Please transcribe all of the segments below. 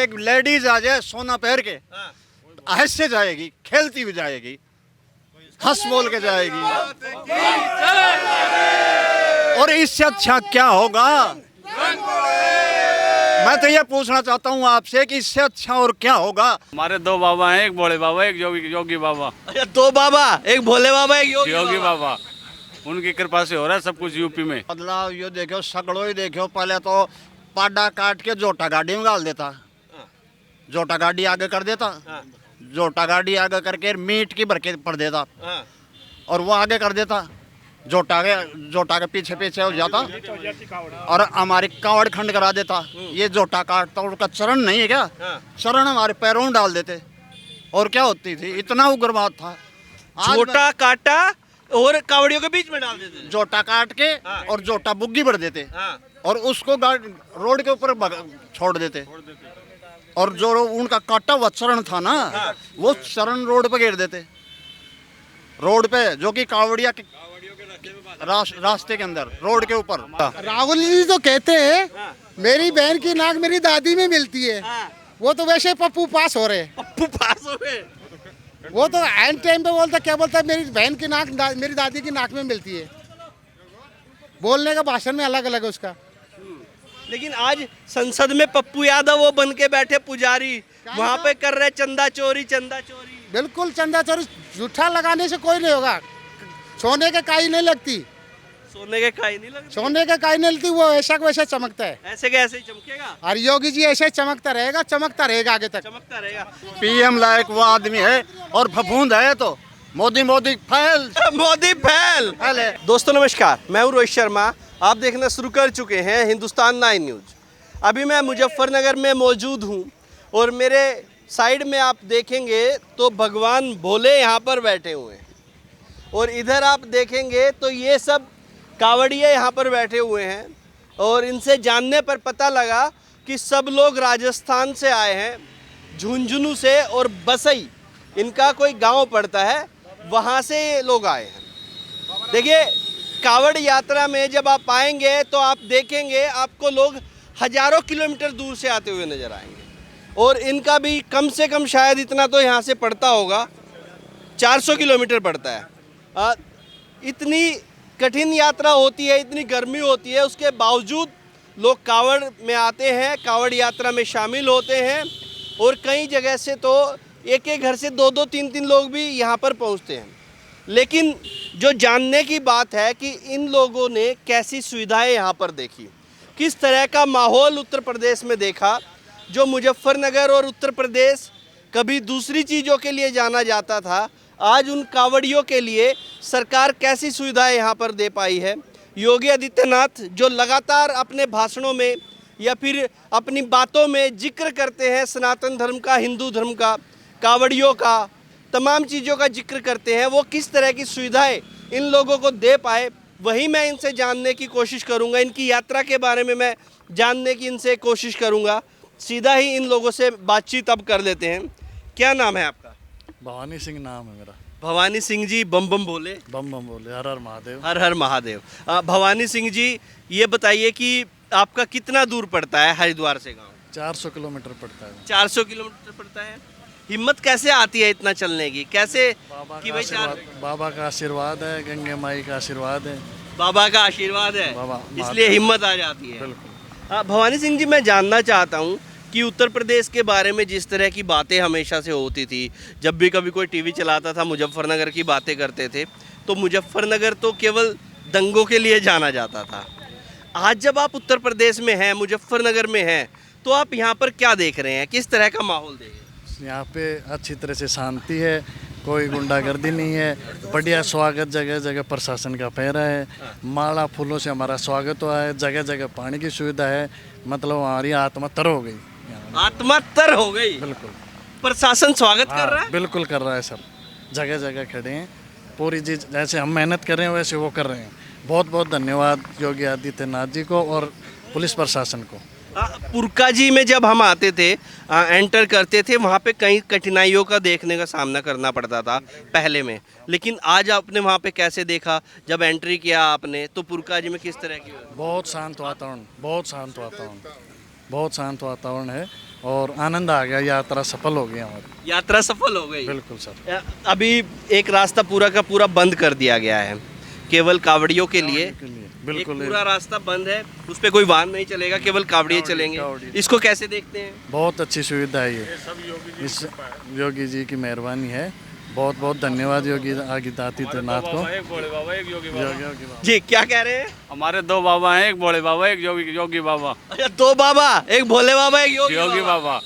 एक लेडीज आ जाए सोना पहन के, ऐसे जाएगी, खेलती हुई जाएगी, हंस बोल के जाएगी। और इससे अच्छा क्या होगा? मैं तो ये पूछना चाहता हूँ आपसे कि इससे अच्छा और क्या होगा? हमारे दो बाबा हैं, एक भोले बाबा, एक योगी बाबा। अच्छा, दो बाबा, एक भोले बाबा, एक योगी बाबा, उनकी कृपा से हो रहा है सब कुछ यूपी में। बदलाव ये देखो, सगड़ो ही देखो। पहले तो पाडा काट के जोटा गाड़ी में डाल देता, जोटा गाड़ी आगे कर देता, जोटा गाड़ी आगे करके मीट की भर के पड़ देता, और वो आगे कर देता, जोटा के पीछे पीछे हो जाता, और हमारी कावड़ खंड करा देता। ये जोटा काटता, उनका चरण नहीं है क्या? चरण हमारे पैरों में डाल देते, और क्या होती थी? इतना उग्रवाद था। छोटा काटा और कावड़ियों के बीच में डाल देते, जोटा काट के और जोटा बुग्गी भर देते, और उसको रोड के ऊपर छोड़ देते, और जो उनका काटा हुआ चरण था ना, वो चरण रोड पे घेर देते, रोड पे, जो कि कावड़िया के रास्ते के अंदर, रोड के ऊपर। राहुल जी तो कहते हैं मेरी बहन की नाक मेरी दादी में मिलती है, वो तो वैसे पप्पू पास हो रहे। पप्पू पास हो गए। वो तो एंड टाइम पे बोलता, क्या बोलता है, मेरी बहन की नाक मेरी दादी की नाक में मिलती है। बोलने का भाषण में अलग अलग है उसका। लेकिन आज संसद में पप्पू यादव वो बन के बैठे पुजारी, वहाँ पे कर रहे चंदा चोरी, चंदा चोरी। बिल्कुल चंदा चोरी, जूठा लगाने से कोई नहीं होगा। सोने के काई नहीं लगती, सोने के काई नहीं लगती, सोने के काई नहीं लगती, वो ऐसा को वैसा चमकता है। ऐसे के ऐसे ही चमकेगा। और योगी जी ऐसे चमकता रहेगा, चमकता रहेगा आगे तक, चमकता रहेगा। पीएम लायक वो आदमी है, और फफूंद है तो मोदी फैल मोदी फैल है। दोस्तों नमस्कार, मैं हूँ रोहित शर्मा। आप देखना शुरू कर चुके हैं हिंदुस्तान 9 न्यूज। अभी मैं मुजफ्फरनगर में मौजूद हूँ, और मेरे साइड में आप देखेंगे तो भगवान भोले यहाँ पर बैठे हुए हैं, और इधर आप देखेंगे तो ये सब कावड़िए यहाँ पर बैठे हुए हैं। और इनसे जानने पर पता लगा कि सब लोग राजस्थान से आए हैं, झुंझुनू से, और बसई इनका कोई गांव पड़ता है, वहाँ से ये लोग आए हैं। देखिए, कावड़ यात्रा में जब आप आएंगे तो आप देखेंगे आपको लोग हजारों किलोमीटर दूर से आते हुए नजर आएंगे, और इनका भी कम से कम शायद इतना तो यहाँ से पड़ता होगा, 400 किलोमीटर पड़ता है। इतनी कठिन यात्रा होती है, इतनी गर्मी होती है, उसके बावजूद लोग कावड़ में आते हैं, कावड़ यात्रा में शामिल होते हैं, और कई जगह से तो एक एक घर से 2-2, 3-3 लोग भी यहाँ पर पहुँचते हैं। लेकिन जो जानने की बात है कि इन लोगों ने कैसी सुविधाएं यहाँ पर देखी, किस तरह का माहौल उत्तर प्रदेश में देखा। जो मुजफ्फरनगर और उत्तर प्रदेश कभी दूसरी चीज़ों के लिए जाना जाता था, आज उन कावड़ियों के लिए सरकार कैसी सुविधाएं यहाँ पर दे पाई है। योगी आदित्यनाथ जो लगातार अपने भाषणों में या फिर अपनी बातों में जिक्र करते हैं सनातन धर्म का, हिंदू धर्म का, कावड़ियों का, तमाम चीज़ों का जिक्र करते हैं, वो किस तरह की सुविधाएं इन लोगों को दे पाए, वही मैं इनसे जानने की कोशिश करूँगा। इनकी यात्रा के बारे में मैं जानने की इनसे कोशिश करूँगा। सीधा ही इन लोगों से बातचीत अब कर लेते हैं। क्या नाम है आपका? भवानी सिंह नाम है मेरा। भवानी सिंह जी, बम बम बोले। बम बम बोले, हर हर महादेव। हर हर महादेव। भवानी सिंह जी, ये बताइए कि आपका कितना दूर पड़ता है हरिद्वार से गांव? 400 किलोमीटर पड़ता है। 400 किलोमीटर पड़ता है। हिम्मत कैसे आती है इतना चलने की? कैसे बाबा कि का भाई आशीर्वाद, बाबा का आशीर्वाद है, गंगे माई का आशीर्वाद है। बाबा का आशीर्वाद है, बाबा इसलिए हिम्मत आ जाती है। बिल्कुल। भवानी सिंह जी, मैं जानना चाहता हूँ कि उत्तर प्रदेश के बारे में जिस तरह की बातें हमेशा से होती थी, जब भी कभी कोई टीवी चलाता था मुजफ्फरनगर की बातें करते थे, तो मुजफ्फरनगर तो केवल दंगों के लिए जाना जाता था। आज जब आप उत्तर प्रदेश में हैं, मुजफ्फरनगर में हैं, तो आप यहाँ पर क्या देख रहे हैं, किस तरह का माहौल देख रहे हैं? यहाँ पे अच्छी तरह से शांति है, कोई गुंडागर्दी नहीं है, बढ़िया स्वागत, जगह जगह प्रशासन का पहरा है, माला फूलों से हमारा स्वागत हुआ है, जगह जगह पानी की सुविधा है, मतलब हमारी आत्मा तर हो गई। आत्मा तर हो गई। बिल्कुल। प्रशासन स्वागत कर रहा है? बिल्कुल कर रहा है सब, जगह जगह खड़े हैं, पूरी चीज जैसे हम मेहनत कर रहे हैं वैसे वो कर रहे हैं। बहुत बहुत धन्यवाद योगी आदित्यनाथ जी को और पुलिस प्रशासन को। पुरका जी में जब हम आते थे, एंटर करते थे, वहाँ पे कई कठिनाइयों का देखने का सामना करना पड़ता था पहले में, लेकिन आज आपने वहाँ पे कैसे देखा जब एंट्री किया आपने, तो पुरका जी में किस तरह की? बहुत शांत वातावरण, बहुत शांत वातावरण, बहुत शांत वातावरण है, और आनंद आ गया, यात्रा सफल हो गई हमारी। यात्रा सफल हो गई। बिल्कुल सर। अभी एक रास्ता पूरा का पूरा बंद कर दिया गया है केवल कावड़ियों के लिए। बिल्कुल एक पूरा रास्ता बंद है, उस पे कोई वाहन नहीं चलेगा, केवल कावड़िए चलेंगे। इसको कैसे देखते हैं? बहुत अच्छी सुविधा है ये, इस योगी जी की मेहरबानी है। बहुत बहुत धन्यवाद योगी आदित्यनाथ को। एक भोले बाबा, एक योगी बाबा। जी क्या कह रहे हैं? हमारे दो बाबा हैं, एक भोले बाबा, एक योगी बाबा। अच्छा, दो बाबा, एक भोले बाबा, एक योगी बाबा।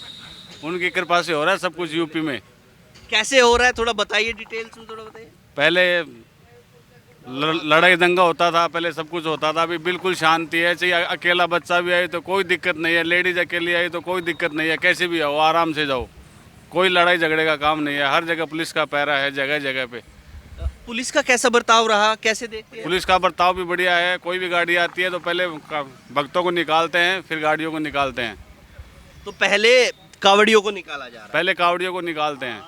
उनकी कृपा से हो रहा है सब कुछ यूपी में। कैसे हो रहा है थोड़ा बताइए, डिटेल्स में थोड़ा बताइए। पहले लड़ाई दंगा होता था, पहले सब कुछ होता था, अभी बिल्कुल शांति है। चाहे अकेला बच्चा भी आए तो कोई दिक्कत नहीं है, लेडीज अकेली आई तो कोई दिक्कत नहीं है, कैसे भी आओ आराम से जाओ, कोई लड़ाई झगड़े का काम नहीं है। हर जगह पुलिस का पहरा है, जगह जगह पे। पुलिस का कैसा बर्ताव रहा, कैसे देखते हैं? पुलिस का बर्ताव भी बढ़िया है। कोई भी गाड़ी आती है तो पहले भक्तों को निकालते हैं, फिर गाड़ियों को निकालते हैं। तो पहले कावड़ियों को निकाला जा रहा पहले कावड़ियों को निकालते हैं,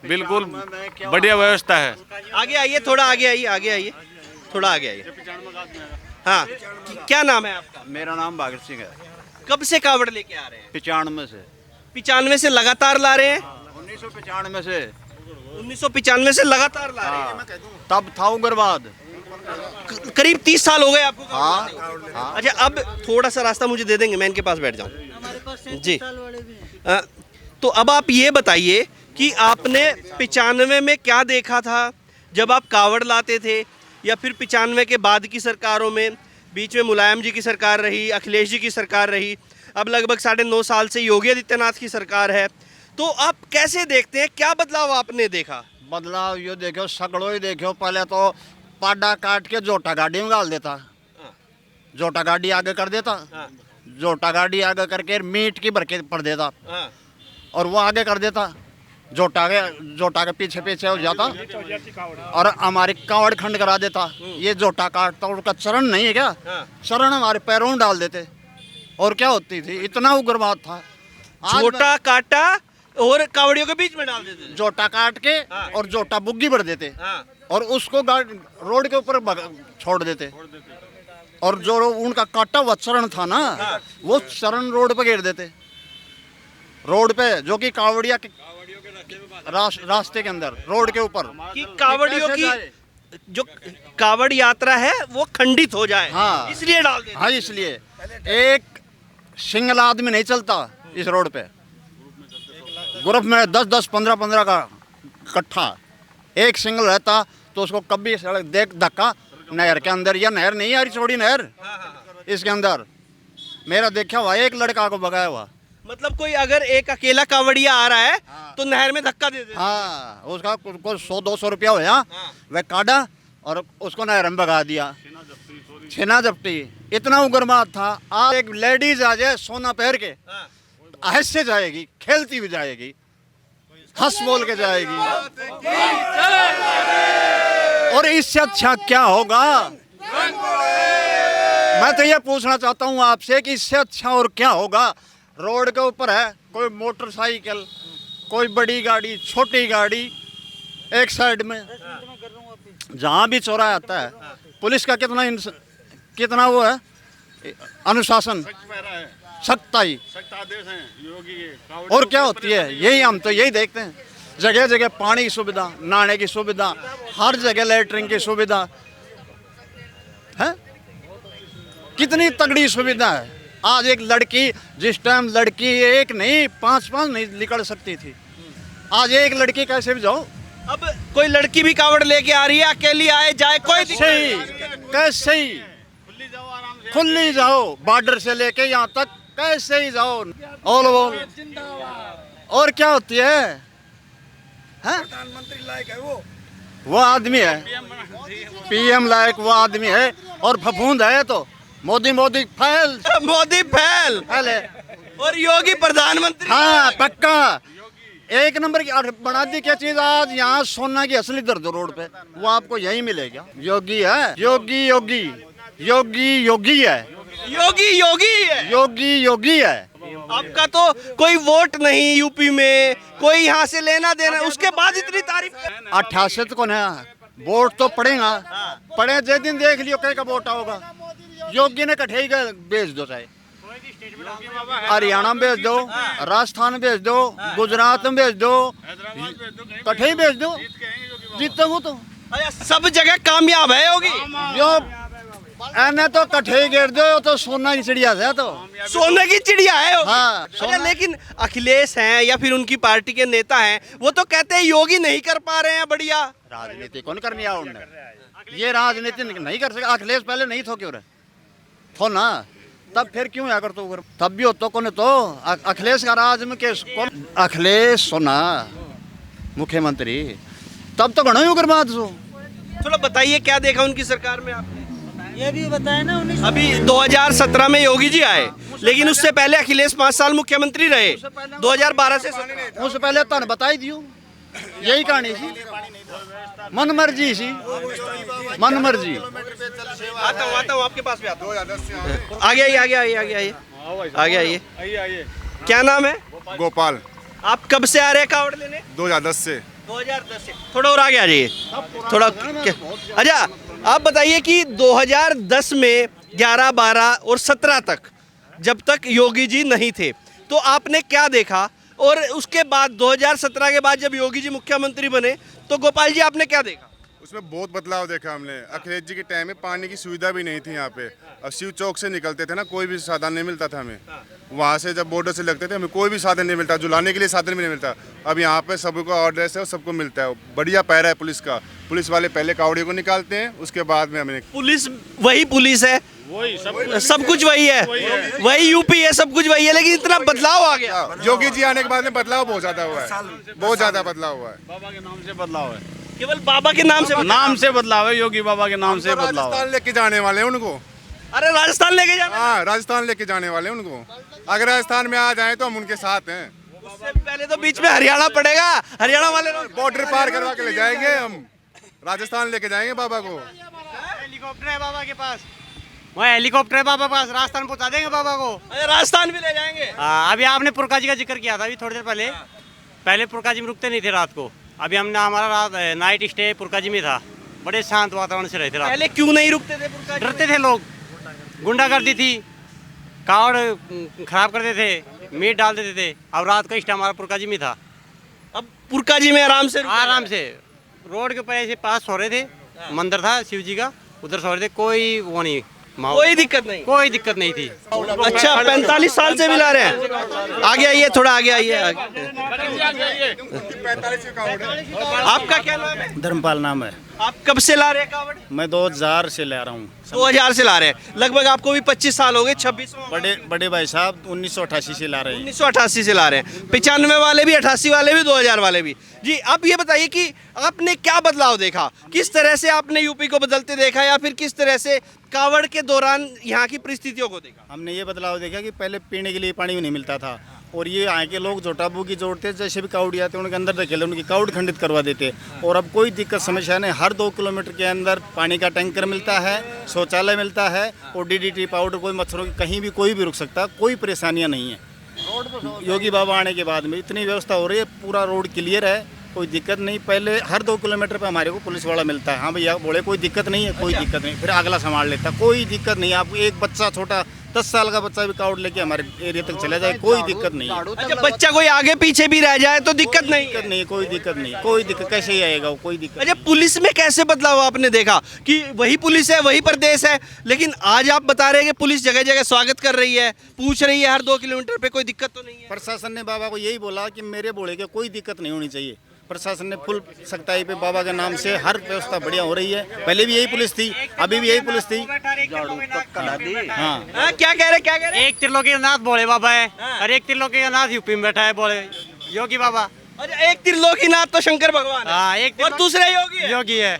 बिल्कुल बढ़िया व्यवस्था है। है। आगे आइए, थोड़ा आगे आइए, आगे आइए, थोड़ा आगे आइए। हाँ, क्या नाम है आपका? मेरा नाम भागत सिंह है। कब से कावड़ लेके आ रहे हैं? 95 से। 95 से लगातार ला रहे हैं? 1995 से। 1995 से लगातार ला रहे हैं। तब था उग्रवाद। करीब 30 साल हो गए आपको? हाँ। अच्छा, अब थोड़ा सा रास्ता मुझे दे देंगे, मैं इनके पास बैठ जाऊँ जी। तो अब आप ये बताइए कि आपने 95 में क्या देखा था जब आप कावड़ लाते थे, या फिर 95 के बाद की सरकारों में, बीच में मुलायम जी की सरकार रही, अखिलेश जी की सरकार रही, अब लगभग 9.5 साल से योगी आदित्यनाथ की सरकार है, तो आप कैसे देखते हैं, क्या बदलाव आपने देखा? बदलाव ये देखो, सगड़ो ही देखो। पहले तो पाडा काट के जोटा गाड़ी में डाल देता, जोटा गाड़ी आगे कर देता, जोटा गाड़ी आगे करके मीट की भर के पड़ देता, और वो आगे कर देता, जोटा के पीछे पीछे हो जाता, और हमारी कावड़ खंड करा देता। ये जोटा काटता, उनका चरण नहीं है क्या? चरण हमारे पैरों में डाल देते, और क्या होती थी? इतना उग्रवाद था। आज छोटा काटा और कावड़ियों के बीच में डाल देते थे। जोटा काट के और जोटा बुग्गी भर देते, और उसको रोड के ऊपर छोड़ देते, और जो उनका काटा हुआ चरण था ना, वो चरण रोड पे घेर देते, रोड पे, जो कि कावड़िया के रास्ते के अंदर, रोड के ऊपर, कि कावड़ियों की जो कावड़ यात्रा है वो खंडित हो जाए, हाँ। इसलिए डाल देते। हाँ, इसलिए एक सिंगल आदमी नहीं चलता इस रोड पे, ग्रुप में 10-10, 15-15 का इकट्ठा। एक सिंगल रहता तो उसको कभी सड़क देख धक्का नहर के अंदर, या नहर नहीं आ रही, छोड़ी नहर, इसके अंदर मेरा देखा हुआ एक लड़का को भगाया हुआ। मतलब कोई अगर एक अकेला कावड़िया आ रहा है तो नहर में धक्का दे देते। हाँ, उसका कुछ 100-200 रुपया होया, वह काटा और उसको नहर में भगा दिया। छीना झपटी, इतना उग्रवाद था। आज एक लेडीज आ जाए सोना पहन के, ऐसे जाएगी, खेलती हुई जाएगी, हंस बोल के जाएगी, और इससे अच्छा क्या होगा? मैं तो ये पूछना चाहता हूँ आपसे कि इससे अच्छा और क्या होगा? रोड के ऊपर है कोई मोटरसाइकिल, कोई बड़ी गाड़ी, छोटी गाड़ी, एक साइड में जहाँ भी चौराहा आता है, पुलिस का कितना वो है अनुशासन, सख्ताई, और क्या होती है? यही हम तो यही देखते हैं। जगह जगह पानी की सुविधा, नहाने की सुविधा, हर जगह लैटरिन की सुविधा है, कितनी तगड़ी सुविधा है। आज एक लड़की, जिस टाइम लड़की एक नहीं 5-5 नहीं निकल सकती थी, आज एक लड़की कैसे भी जाओ। अब कोई लड़की भी कावड़ लेके आ रही है, अकेली आए जाए कोई दिक्कत सही, कैसे ही खुली जाओ, बॉर्डर से लेके यहाँ तक कैसे ही जाओ, ऑल ओवर। और क्या होती है? प्रधानमंत्री लायक है वो आदमी है, पीएम लायक वो आदमी है, और फफूंद है तो मोदी फैल मोदी फैल है, और योगी प्रधानमंत्री। हाँ, पक्का एक नंबर की। और बना दी क्या चीज? आज यहाँ सोना की असली दर्द रोड पे, वो आपको यही मिलेगा। योगी है, योगी योगी योगी योगी है, योगी योगी है, योगी योगी है। आपका तो कोई वोट नहीं यूपी में, कोई यहाँ से लेना देना, उसके बाद इतनी तारीफ। 88 को ना वोट तो पड़ेगा, पड़े जिस दिन देख लियो कहीं का वोट होगा। योगी ने कठेई का बेच दो चाहे, हरियाणा में भेज दो, राजस्थान में भेज दो, गुजरात में भेज दो, कठे ही भेज दो, जीतते हो तो अच्छा, सब जगह कामयाब है योगी। यो एने तो कठे ही गिर दो तो सोना की चिड़िया है तो सोने की चिड़िया है योगी। हाँ, अच्छा, लेकिन अखिलेश हैं या फिर उनकी पार्टी के नेता हैं, वो तो कहते हैं योगी नहीं कर पा रहे हैं बढ़िया। राजनीति कौन करनी है उनने, ये राजनीति नहीं कर सके। अखिलेश पहले नहीं थो क्यों रहे थो ना, तब फिर क्यों आकर तो तब भी हो तो कौन तो अखिलेश का राज में के कौन अखिलेश सोना मुख्यमंत्री तब तो घणो ही उग्रवाद सो। चलो बताइए क्या देखा उनकी सरकार में आपने? ये भी बताया ना 19 अभी 2017 में योगी जी आए, लेकिन उससे पहले अखिलेश 5 साल मुख्यमंत्री रहे 2012 से 17। उससे पहले तन बताई दियो, यही कहानी सी, मन मर्जी सी, मन मर्जी। आता हूँ आपके पास भी आता हूँ। आगे आइए। क्या नाम है? गोपाल। आप कब से आ रहे हैं कावड़ लेने? 2010 से। 2010 से। थोड़ा और आगे आ जाइए, थोड़ा। अच्छा, आप बताइए कि 2010 में 11, 12 और 17 तक जब तक योगी जी नहीं थे तो आपने क्या देखा, और उसके बाद 2017 के बाद जब योगी जी मुख्यमंत्री बने तो गोपाल जी आपने क्या देखा? उसमें बहुत बदलाव देखा हमने। अखिलेश जी के टाइम में पानी की सुविधा भी नहीं थी यहाँ पे। अब शिव चौक से निकलते थे ना, कोई भी साधन नहीं मिलता था हमें। वहाँ से जब बॉर्डर से लगते थे हमें कोई भी साधन नहीं मिलता, जुलाने के लिए साधन भी नहीं मिलता। अब यहाँ पे सबको ऑर्डर है, सबको मिलता है। बढ़िया पैरा है पुलिस का। पुलिस वाले पहले कावड़ियों को निकालते हैं, उसके बाद में हमें पुलिस वही पुलिस है, सब कुछ वही है, वही यूपी है, सब कुछ वही है, लेकिन इतना बदलाव आ गया। योगी जी आने के बाद में बदलाव बहुत ज्यादा हुआ है, बहुत ज्यादा बदलाव हुआ है। बाबा के नाम से बदलाव है, केवल बाबा के नाम से बदलाव है, योगी बाबा के नाम से बदलाव है। राजस्थान लेके जाने वाले हैं उनको। अरे राजस्थान लेके जाना। हाँ, राजस्थान लेके जाने वाले हैं उनको। अगर राजस्थान में आ जाए तो हम उनके साथ हैं। उससे पहले तो बीच में हरियाणा पड़ेगा, हरियाणा वाले लोग बॉर्डर पार करवा के ले जाएंगे, हम राजस्थान लेके जाएंगे बाबा को। हेलीकॉप्टर है बाबा के पास, वहाँ हेलीकॉप्टर है बाबा के पास, राजस्थान पहुँचा देंगे बाबा को। अरे राजस्थान भी ले जाएंगे। अभी आपने पुरका जी का जिक्र किया था अभी थोड़ी देर पहले पुरका जी में रुकते नहीं थे रात को। अभी हमने हमारा रात नाइट स्टे पुरका जी में था, बड़े शांत वातावरण से रहते रात। पहले क्यों नहीं रुकते थे पुरका जी? डरते थे लोग, गुंडागर्दी थी, कावड़ खराब कर देते थे, मीट डाल देते थे। अब रात का स्टे हमारा पुरका जी में था। अब पुरका जी में आराम से रोड के ऊपर ऐसे पास सो रहे थे, मंदिर था शिव जी का, उधर सो रहे थे, कोई वो नहीं, कोई दिक्कत नहीं थी। अच्छा, 45 साल से मिला रहे हैं। आगे आइए, थोड़ा आगे आइए। आपका क्या नाम है? धर्मपाल नाम है। आप कब से ला रहे हैं कावड़? मैं 2000 से ला रहा हूँ। 2000 से ला रहे हैं, लगभग आपको भी 25 साल हो गए। 26 बड़े भाई साहब 1988 से ला रहे हैं। 1988 से ला रहे हैं। 95 वाले भी, 88 वाले भी, 2000 वाले भी। जी, आप ये बताइए कि आपने क्या बदलाव देखा, किस तरह से आपने यूपी को बदलते देखा, या फिर किस तरह से कावड़ के दौरान यहाँ की परिस्थितियों को देखा? हमने ये बदलाव देखा कि पहले पीने के लिए पानी भी नहीं मिलता था, और ये यहाँ के लोग जोटाबू की जोड़ते, जैसे भी कावड़ी आते उनके अंदर धकेलते, उनकी कावड़ खंडित करवा देते। और अब कोई दिक्कत समस्या नहीं, हर 2 किलोमीटर के अंदर पानी का टैंकर मिलता है, शौचालय मिलता है, और DDT पाउडर, कोई मच्छरों की कहीं भी कोई भी रुक सकता, कोई परेशानियाँ नहीं है। योगी बाबा आने के बाद में इतनी व्यवस्था हो रही है, पूरा रोड क्लियर है, कोई दिक्कत नहीं। पहले हर 2 किलोमीटर पे हमारे को पुलिस वाला मिलता है, हाँ भैया बोले कोई दिक्कत नहीं है, कोई दिक्कत नहीं, फिर अगला संभाल लेता, कोई दिक्कत नहीं। आपको एक बच्चा छोटा 10 साल का बच्चा भी कावड़ लेके हमारे एरिया तक चला जाए, कोई दिक्कत नहीं है। अच्छा, बच्चा कोई आगे पीछे भी रह जाए तो दिक्कत नहीं? दिक्कत नहीं, कोई दिक्कत नहीं, कोई दिक्कत कैसे ही आएगा वो, कोई दिक्कत। अच्छा, पुलिस में कैसे बदलाव आपने देखा कि वही पुलिस है, वही प्रदेश है, लेकिन आज आप बता रहे हैं कि पुलिस जगह जगह स्वागत कर रही है, पूछ रही है हर 2 किलोमीटर पे, कोई दिक्कत तो नहीं है? प्रशासन ने बाबा को यही बोला कि मेरे बोले के कोई दिक्कत नहीं होनी चाहिए। प्रशासन ने फुल सख्ताई पे बाबा के नाम से हर व्यवस्था बढ़िया हो रही है। पहले भी यही पुलिस थी, अभी भी यही पुलिस थी। हाँ, क्या कह रहे? एक त्रिलोकीनाथ बोले बाबा है, और एक त्रिलोकीनाथ यूपी में बैठा है बोले योगी बाबा। अच्छा, एक त्रिलोकीनाथ तो शंकर भगवान है। हाँ, एक और दूसरे योगी है।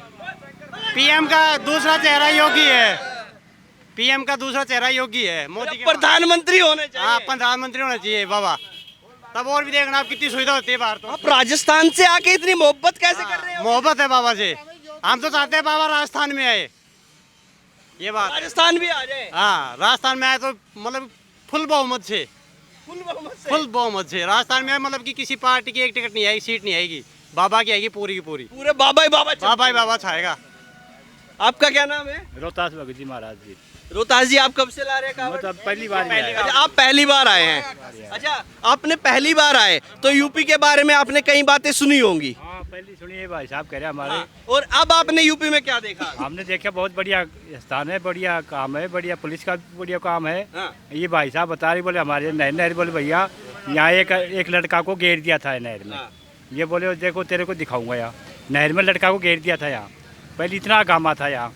PM का दूसरा चेहरा योगी है, PM का दूसरा चेहरा योगी है। मोदी के प्रधानमंत्री होने चाहिए। हाँ, प्रधानमंत्री होना चाहिए बाबा, तब और भी देखना आप कितनी सुविधा होती है बाहर। तो आप राजस्थान से आके इतनी मोहब्बत कैसे कर रहे हो? मोहब्बत है बाबा से, हम तो चाहते हैं बाबा राजस्थान में आए, ये बात। राजस्थान भी आ जाए। हाँ, राजस्थान में आए तो मतलब फुल बहुमत से राजस्थान में आए, मतलब कि किसी पार्टी की एक टिकट नहीं आएगी, सीट नहीं आएगी, बाबा की आएगी पूरी की पूरी। पूरे बाबा ही बाबा बाबा छाएगा। आपका क्या नाम है? रोहतास भगत जी महाराज जी। रोहतास जी, आप कब से ला रहे हैं कावड़? पहली बार अच्छा, आप पहली बार आए हैं। अच्छा, आपने पहली बार आए तो यूपी के बारे में आपने कई बातें सुनी होंगी। हाँ, पहली सुनिए भाई साहब कह रहे हैं हमारे। और अब आपने यूपी में क्या देखा? हमने देखा बहुत बढ़िया स्थान है, बढ़िया काम है, बढ़िया पुलिस का बढ़िया काम है। ये भाई साहब बता रहे, बोले हमारे नहर बोले भैया यहाँ एक लड़का को घेर दिया था नहर में। ये बोले देखो तेरे को दिखाऊंगा, यहाँ नहर में लड़का को घेर दिया था। यहाँ पहले इतना गामा था यहाँ,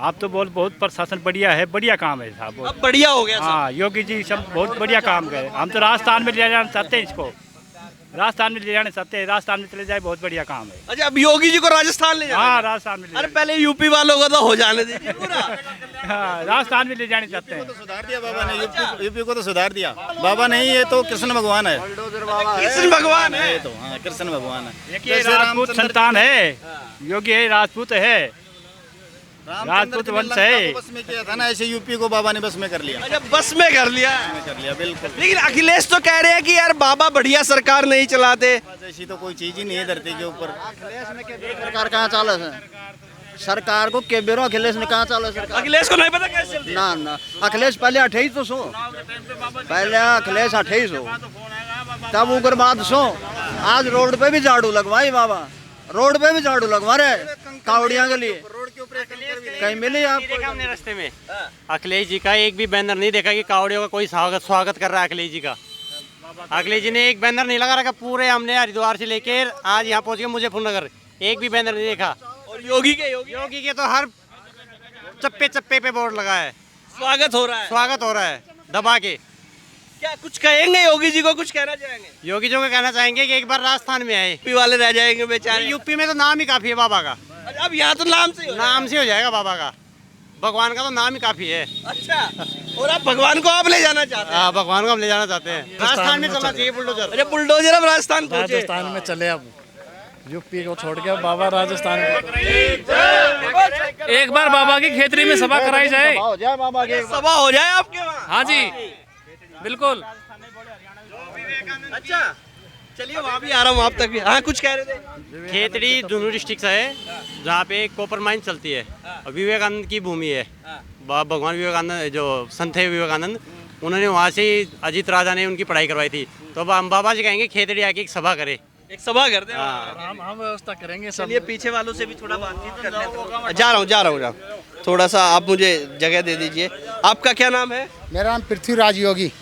आप तो बहुत प्रशासन बढ़िया है, बढ़िया काम है साहब। अब बढ़िया हो गया। हाँ, योगी जी सब बहुत बढ़िया काम करे। हम तो राजस्थान में ले जाना चाहते हैं इसको, राजस्थान में ले जाना चाहते हैं, राजस्थान में चले जाए, बहुत बढ़िया काम है। अच्छा, अब योगी जी को राजस्थान ले जाना? हाँ, राजस्थान में ले अरे पहले यूपी वालों को तो हो जाने दीजिए पूरा। हाँ, राजस्थान में ले जाने चाहते हैं। सुधार दिया बाबा ने, यूपी को तो सुधार दिया बाबा ने। ये तो कृष्ण भगवान है, कृष्ण भगवान है। ये तो हाँ कृष्ण भगवान है। देखिए राजपूत संतान है, योगी है, राजपूत है, राजपूत वंश है। बस में किया था ना, ऐसे यूपी को बाबा ने बस में कर लिया। अच्छा, बस में कर लिया। बिल्कुल। लेकिन अखिलेश तो कह रहे हैं कि यार बाबा बढ़िया सरकार नहीं चलाते। ऐसी तो कोई चीज ही नहीं है धरती के ऊपर। सरकार कहाँ चाले है? सरकार को के बेरो अखिलेश ने कहाँ चाले सरकार? अखिलेश को नहीं पता कैसे चलती है? ना अखिलेश पहले 28 तो सो, पहले अखिलेश 28 हो, तब उगर बाद सो। आज रोड पे भी झाड़ू लगवाई बाबा, रोड पे भी झाड़ू लगवा रहे कावड़िया के लिए। कहीं मिली आपको? देखा हमने रास्ते में अखिलेश जी का एक भी बैनर नहीं देखा कि कावड़ियों का कोई स्वागत कर रहा है अखिलेश जी का। अखिलेश जी ने एक बैनर नहीं लगा रखा। पूरे हमने हरिद्वार से लेकर आज यहाँ पहुँच गए मुजफ्फरनगर, एक भी बैनर नहीं देखा। और योगी के तो हर चप्पे चप्पे पे बोर्ड लगा है, स्वागत हो रहा है। स्वागत हो रहा है दबा के। क्या कुछ कहेंगे योगी जी को? कुछ कहना चाहेंगे? योगी जी को कहना चाहेंगे कि एक बार राजस्थान में आए। यूपी वाले रह जाएंगे बेचारे। यूपी में तो नाम ही काफी है बाबा का। अब यहाँ तो नाम से हो जाएगा बाबा का, भगवान का तो नाम ही काफी है। अच्छा, और आप भगवान को आप ले जाना चाहते हैं? हाँ, भगवान को हम ले जाना चाहते हैं। राजस्थान में चलना चाहिए बुलडोजर। अरे बुलडोजर अब राजस्थान पहुंचे। राजस्थान में चले, अब यूपी को छोड़ के बाबा राजस्थान में। एक बार बाबा की खेतरी में सभा कराई जाए, सभा हो जाए आपके वहाँ। हाँ जी बिल्कुल। अच्छा, चलिए वहाँ भी आ रहा हूँ, आप तक भी। हाँ, कुछ कह रहे थे? खेतड़ी दोनों डिस्ट्रिक्ट है जहाँ पे कॉपर माइन चलती है और विवेकानंद की भूमि है। भगवान विवेकानंद जो संत है विवेकानंद, उन्होंने वहाँ से अजीत राजा ने उनकी पढ़ाई करवाई थी। तो अब हम बाबा जी कहेंगे खेतड़ी आके एक सभा करे, एक सभा कर दे। हम व्यवस्था करेंगे सब। चलिए पीछे वालों से भी थोड़ा बातचीत कर लेते हैं। जा रहा हूँ। थोड़ा सा आप मुझे जगह दे दीजिए। आपका क्या नाम है? मेरा नाम पृथ्वीराज योगी।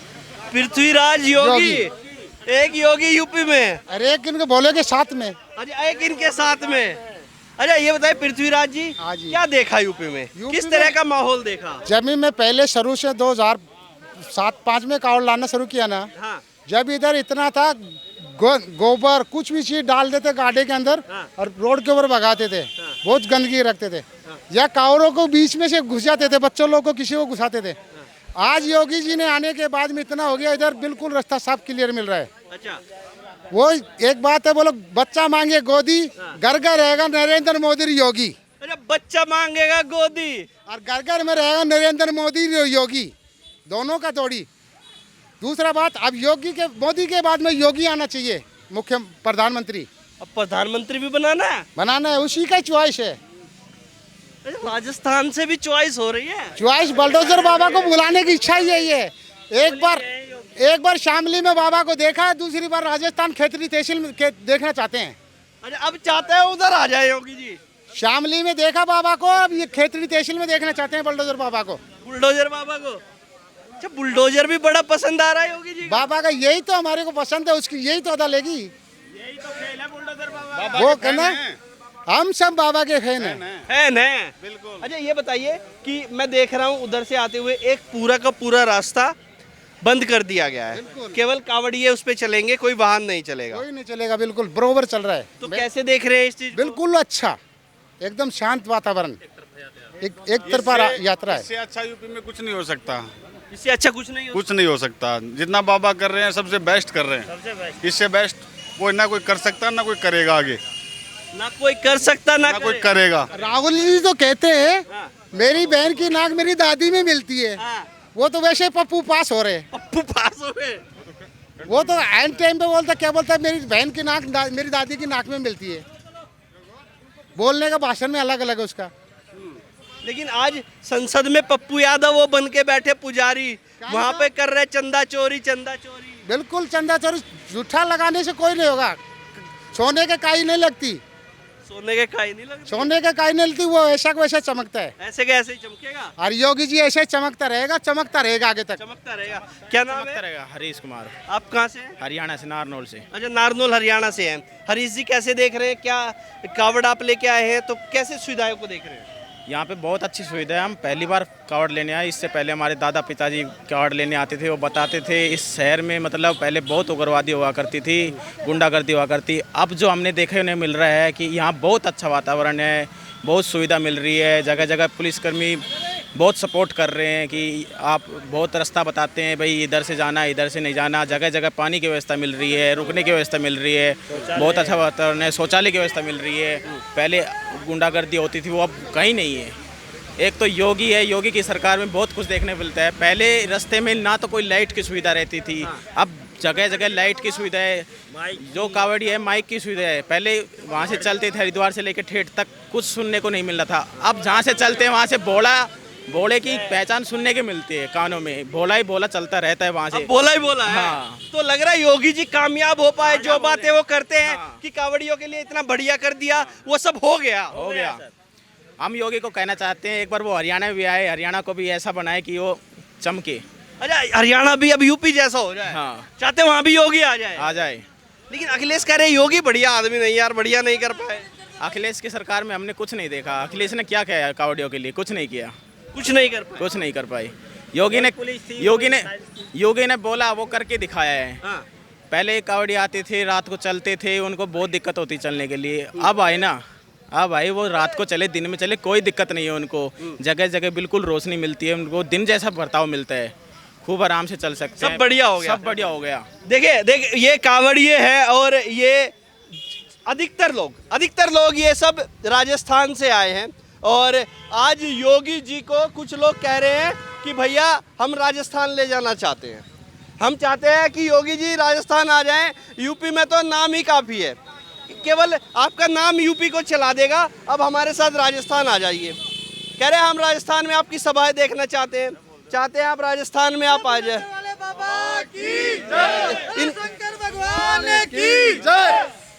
पृथ्वीराज योगी। एक योगी यूपी में, अरे एक इनके बोले के साथ में। अच्छा, एक इनके साथ में। अच्छा, ये बताइए पृथ्वीराज जी, क्या देखा यूपी में? किस तरह का माहौल देखा? जब मैं पहले शुरू से 2007-5 में कावड़ लाना शुरू किया ना, जब इधर इतना था गोबर कुछ भी चीज डाल देते गाड़ी के अंदर और रोड के ऊपर भगाते थे, बहुत गंदगी रखते थे, या कावड़ों को बीच में से घुस जाते थे, बच्चों लोग को किसी को घुसाते थे। आज योगी जी ने आने के बाद में इतना हो गया, इधर बिल्कुल रास्ता साफ क्लियर मिल रहा है। अच्छा, वो एक बात है, बोलो बच्चा मांगे गोदी, घर घर रहेगा नरेंद्र मोदी योगी। अरे बच्चा मांगेगा गोदी और घर घर में रहेगा नरेंद्र मोदी योगी, दोनों का जोड़ी। दूसरा बात, अब मोदी के बाद में योगी आना चाहिए मुख्य प्रधानमंत्री। अब प्रधानमंत्री भी बनाना है, उसी का चॉइस है। राजस्थान से भी चॉइस हो रही है। चॉइस बुलडोजर बाबा को बुलाने की इच्छा ही यही है। एक बार शामली में बाबा को देखा है, दूसरी बार राजस्थान खेतरी तहसील में देखना चाहते हैं। अच्छा, अब चाहते हैं उधर आ जाए योगी जी। शामली में देखा बाबा को, अब ये खेतरी तहसील में देखना चाहते हैं बुलडोजर बाबा को। बुलडोजर बाबा को। अच्छा, बुलडोजर भी बड़ा पसंद आ रहा है योगी जी। बाबा का यही तो हमारे को पसंद है, उसकी यही तो अदा लेगी। यही तो खेल है बुलडोजर बाबा। वो कहना हम सब बाबा के फैन हैं। बिल्कुल। अच्छा, ये बताइए कि मैं देख रहा हूँ उधर से आते हुए एक पूरा का पूरा रास्ता बंद कर दिया गया है, केवल कावड़िए उस पे चलेंगे, कोई वाहन नहीं चलेगा। कोई नहीं चलेगा, बिल्कुल बरोबर चल रहा है। तो कैसे देख रहे हैं इस चीज? बिल्कुल अच्छा, एकदम शांत वातावरण, एक तरफा यात्रा है। इससे अच्छा यूपी में कुछ नहीं हो सकता। इससे अच्छा कुछ नहीं हो सकता। जितना बाबा कर रहे हैं सबसे बेस्ट कर रहे हैं। इससे बेस्ट कोई ना कोई कर सकता, ना कोई करेगा आगे। ना कोई कर सकता, ना कोई करेगा। राहुल जी तो कहते हैं मेरी बहन की नाक मेरी दादी में मिलती है। वो तो वैसे पप्पू पास हो रहे। पप्पू पास हो गए। वो तो एंड टाइम पे बोलता, क्या बोलता है, मेरी बहन की नाक मेरी दादी की नाक में मिलती है। बोलने का भाषण में अलग अलग है उसका। लेकिन आज संसद में पप्पू यादव वो बन के बैठे पुजारी, वहाँ पे कर रहे चंदा चोरी। बिल्कुल चंदा चोरी जूठा लगाने से कोई नहीं होगा। सोने के काई नहीं लगती, सोने के काई नहीं लगती, सोने के काई नहीं लगती, वो ऐसा को वैसा चमकता है। ऐसे के ऐसे ही चमकेगा। और योगी जी ऐसे चमकता रहेगा आगे तक। चमकता रहेगा। क्या नाम है? रहेगा हरीश कुमार, आप कहाँ से हैं? हरियाणा से, नारनौल से। अच्छा, नारनौल हरियाणा से हैं। हरीश जी कैसे देख रहे हैं, क्या कावड़ आप लेके आए हैं तो कैसे सुविधाओं को देख रहे हैं? यहाँ पे बहुत अच्छी सुविधा है। हम पहली बार कावड़ लेने आए, इससे पहले हमारे दादा पिताजी कावड़ लेने आते थे। वो बताते थे इस शहर में मतलब पहले बहुत उग्रवादी हुआ करती थी, गुंडागर्दी हुआ करती। अब जो हमने देखे उन्हें मिल रहा है कि यहाँ बहुत अच्छा वातावरण है, बहुत सुविधा मिल रही है। जगह जगह पुलिसकर्मी बहुत सपोर्ट कर रहे हैं कि आप बहुत रास्ता बताते हैं, भाई इधर से जाना, इधर से नहीं जाना। जगह जगह पानी की व्यवस्था मिल रही है, रुकने की व्यवस्था मिल रही है, बहुत अच्छा वातावरण है, शौचालय की व्यवस्था मिल रही है। पहले गुंडागर्दी होती थी, वो अब कहीं नहीं है। एक तो योगी है, योगी की सरकार में बहुत कुछ देखने मिलता है। पहले रास्ते में ना तो कोई लाइट की सुविधा रहती थी, अब जगह जगह लाइट की सुविधा है। जो कावड़ी है माइक की सुविधा है। पहले वहाँ से चलते थे हरिद्वार से लेकर ठेठ तक कुछ सुनने को नहीं मिल रहा था, अब जहाँ से चलते हैं वहाँ से भोले की पहचान सुनने के मिलती है। कानों में भोला ही भोला चलता रहता है वहाँ से। बोला ही बोला है। हाँ। तो लग रहा है योगी जी कामयाब हो पाए, जो बातें वो करते हैं कि कावड़ियों के लिए इतना बढ़िया कर दिया, वो सब हो गया। हम योगी को कहना चाहते हैं एक बार वो हरियाणा भी आए, हरियाणा को भी ऐसा बनाए कि वो चमके। अच्छा, हरियाणा भी अब यूपी जैसा हो जाए। हाँ, चाहते वहाँ भी योगी आ जाए। लेकिन अखिलेश कह रहे योगी बढ़िया आदमी नहीं यार, बढ़िया नहीं कर पाए। अखिलेश की सरकार में हमने कुछ नहीं देखा। अखिलेश ने क्या किया कावड़ियों के लिए? कुछ नहीं किया, कुछ नहीं कर पाए। योगी ने बोला वो करके दिखाया है। हाँ। पहले कावड़ी आते थे, रात को चलते थे, उनको बहुत दिक्कत होती चलने के लिए। अब आए ना, अब भाई वो रात को चले दिन में चले कोई दिक्कत नहीं है उनको। जगह जगह बिल्कुल रोशनी मिलती है उनको, दिन जैसा बर्ताव मिलता है, खूब आराम से चल सकते हैं। सब बढ़िया हो गया। देखिए ये कावड़िए है और ये अधिकतर लोग ये सब राजस्थान से आए हैं। और आज योगी जी को कुछ लोग कह रहे हैं कि भैया हम राजस्थान ले जाना चाहते हैं, हम चाहते हैं कि योगी जी राजस्थान आ जाएं। यूपी में तो नाम ही काफ़ी है, केवल आपका नाम यूपी को चला देगा, अब हमारे साथ राजस्थान आ जाइए। कह रहे हैं हम राजस्थान में आपकी सभाएं देखना चाहते हैं आप राजस्थान में आप आ जाए।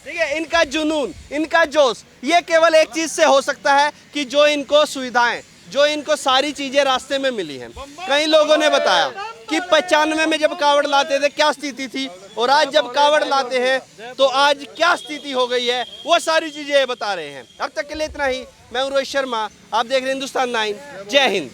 देखिए इनका जुनून, इनका जोश, ये केवल एक चीज से हो सकता है कि जो इनको सुविधाएं, जो इनको सारी चीजें रास्ते में मिली हैं। कई लोगों ने बताया कि 95 में जब कावड़ लाते थे क्या स्थिति थी, और आज जब कावड़ लाते हैं तो आज क्या स्थिति हो गई है, वो सारी चीजें बता रहे हैं। अब तक के लिए इतना ही। मैं हूं रोहित शर्मा, आप देख रहे हैं हिंदुस्तान 9। जय हिंद।